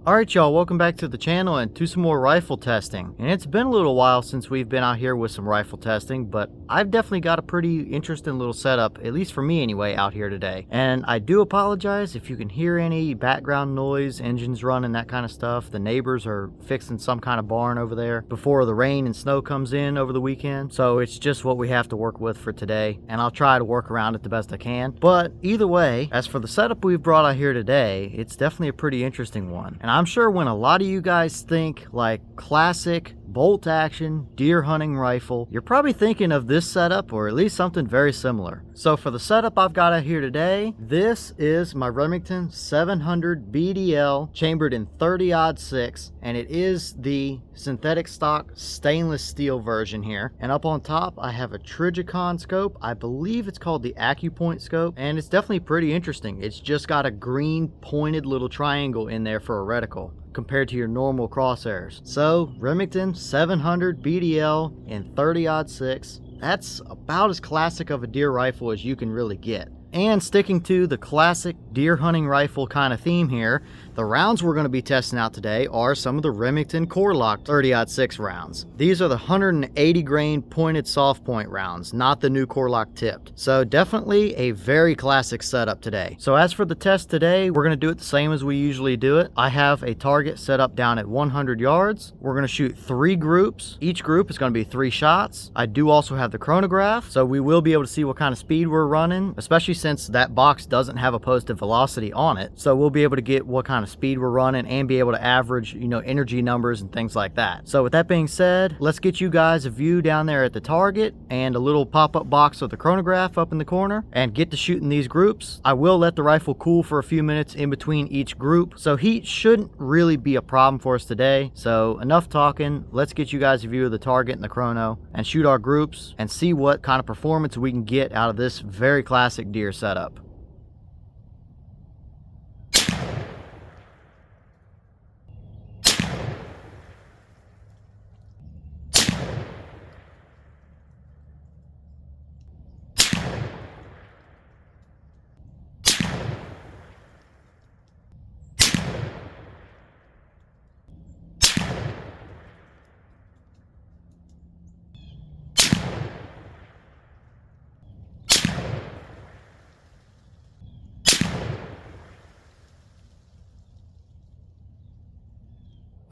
Alright y'all, welcome back to the channel and to some more rifle testing. And it's been a little while since we've been out here with some rifle testing, but I've definitely got a pretty interesting little setup, at least for me anyway, out here today. And I do apologize if you can hear any background noise, engines running, that kind of stuff. The neighbors are fixing some kind of barn over there before the rain and snow comes in over the weekend. So it's just what we have to work with for today, and I'll try to work around it the best I can. But either way, as for the setup we've brought out here today, it's definitely a pretty interesting one. And I'm sure when a lot of you guys think like classic bolt action deer hunting rifle, you're probably thinking of this setup or at least something very similar. So for the setup I've got out here today, this is my Remington 700 BDL chambered in 30-06, and it is the synthetic stock stainless steel version here. And up on top I have a Trijicon scope. I believe it's called the AccuPoint scope, and it's definitely pretty interesting. It's just got a green pointed little triangle in there for a reticle compared to your normal crosshairs. So Remington 700 BDL in 30-06, that's about as classic of a deer rifle as you can really get. And sticking to the classic deer hunting rifle kind of theme here, the rounds we're going to be testing out today are some of the Remington Core-Lokt 30-06 rounds. These are the 180 grain pointed soft point rounds, not the new Core-Lokt tipped. So definitely a very classic setup today. So as for the test today, we're going to do it the same as we usually do it. I have a target set up down at 100 yards. We're going to shoot 3 groups. Each group is going to be 3 shots. I do also have the chronograph, so we will be able to see what kind of speed we're running, especially since that box doesn't have a posted velocity on it. So we'll be able to get what kind of speed we're running and be able to average, energy numbers and things like that. So with that being said, let's get you guys a view down there at the target and a little pop-up box of the chronograph up in the corner and get to shooting these groups. I will let the rifle cool for a few minutes in between each group, so heat shouldn't really be a problem for us today. So enough talking, let's get you guys a view of the target and the chrono and shoot our groups and see what kind of performance we can get out of this very classic deer setup.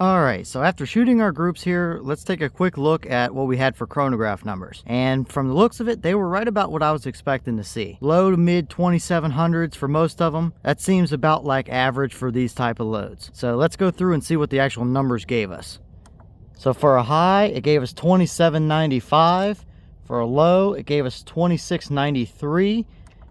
Alright, so after shooting our groups here, let's take a quick look at what we had for chronograph numbers. And from the looks of it, they were right about what I was expecting to see. Low to mid 2700s for most of them. That seems about like average for these type of loads. So let's go through and see what the actual numbers gave us. So for a high, it gave us 2795. For a low, it gave us 2693.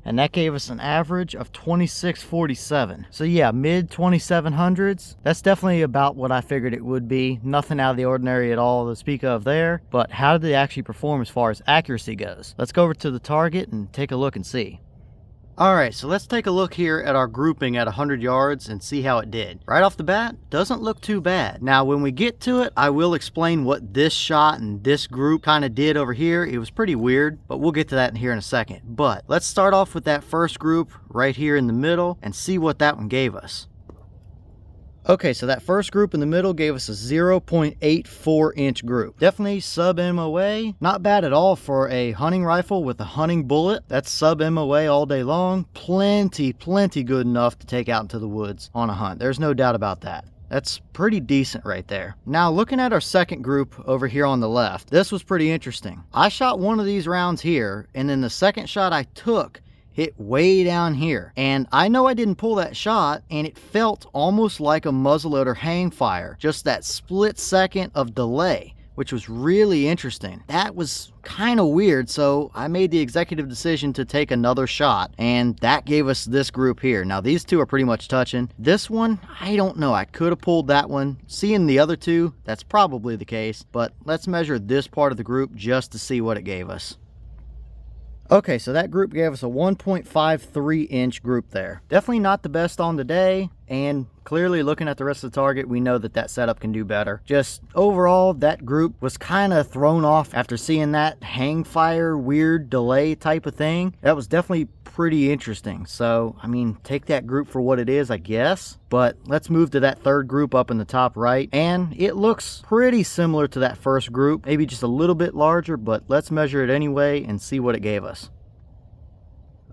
And that gave us an average of 2647. So yeah, mid 2700s. That's definitely about what I figured it would be. Nothing out of the ordinary at all to speak of there. But how did they actually perform as far as accuracy goes? Let's go over to the target and take a look and see. Alright, so let's take a look here at our grouping at 100 yards and see how it did. Right off the bat, doesn't look too bad. Now when we get to it, I will explain what this shot and this group kind of did over here. It was pretty weird, but we'll get to that here in a second. But let's start off with that first group right here in the middle and see what that one gave us. Okay, so that first group in the middle gave us a 0.84 inch group. Definitely sub MOA. Not bad at all for a hunting rifle with a hunting bullet. That's sub MOA all day long. Plenty good enough to take out into the woods on a hunt. There's no doubt about that. That's pretty decent right there. Now looking at our second group over here on the left, this was pretty interesting. I shot one of these rounds here, and then the second shot I took hit way down here. And I know I didn't pull that shot, and it felt almost like a muzzleloader hang fire. Just that split second of delay, which was really interesting. That was kind of weird, so I made the executive decision to take another shot, and that gave us this group here. Now these two are pretty much touching. This one, I don't know. I could have pulled that one. Seeing the other two, that's probably the case, but let's measure this part of the group just to see what it gave us. Okay, so that group gave us a 1.53 inch group there. Definitely not the best on the day, and clearly looking at the rest of the target, we know that that setup can do better. Just overall, that group was kind of thrown off after seeing that hang fire, weird delay type of thing. That was definitely pretty interesting. So, I mean, take that group for what it is, I guess. But let's move to that third group up in the top right. And it looks pretty similar to that first group, maybe just a little bit larger, but let's measure it anyway and see what it gave us.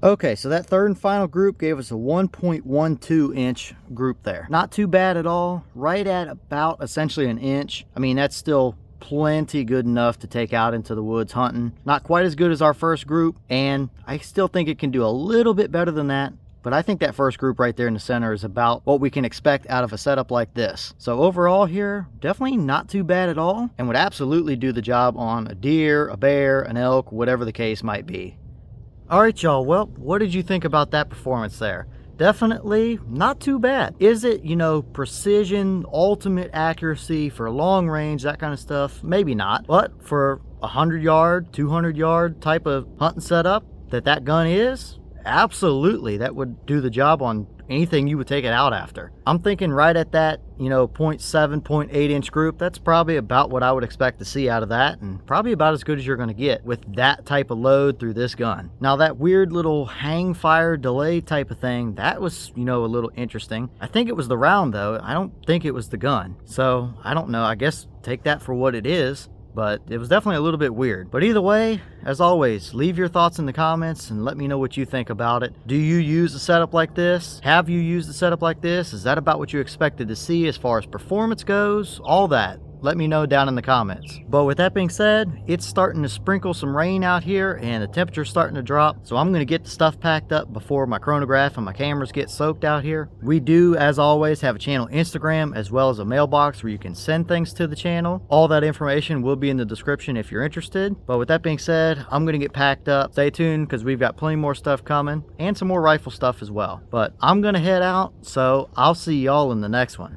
Okay, so that third and final group gave us a 1.12 inch group there. Not too bad at all, right at about essentially an inch. I mean, that's still plenty good enough to take out into the woods hunting. Not quite as good as our first group, and I still think it can do a little bit better than that. But I think that first group right there in the center is about what we can expect out of a setup like this. So overall here, definitely not too bad at all, and would absolutely do the job on a deer, a bear, an elk, whatever the case might be. All right, y'all, well, what did you think about that performance there? Definitely not too bad. Is it, you know, precision, ultimate accuracy for long range, that kind of stuff? Maybe not. But for a 100-yard, 200-yard type of hunting setup that gun is, absolutely, that would do the job on anything you would take it out after. I'm thinking right at that, you know, 0.7, 0.8 inch group, that's probably about what I would expect to see out of that, and probably about as good as you're going to get with that type of load through this gun. Now that weird little hang fire delay type of thing, that was, you know, a little interesting. I think it was the round though. I don't think it was the gun. So I don't know, I guess take that for what it is. But it was definitely a little bit weird. But either way, as always, leave your thoughts in the comments and let me know what you think about it. Do you use a setup like this? Have you used a setup like this? Is that about what you expected to see as far as performance goes? All that. Let me know down in the comments. But with that being said, it's starting to sprinkle some rain out here and the temperature's starting to drop. So I'm going to get the stuff packed up before my chronograph and my cameras get soaked out here. We do, as always, have a channel Instagram as well as a mailbox where you can send things to the channel. All that information will be in the description if you're interested. But with that being said, I'm going to get packed up. Stay tuned because we've got plenty more stuff coming and some more rifle stuff as well. But I'm going to head out, so I'll see y'all in the next one.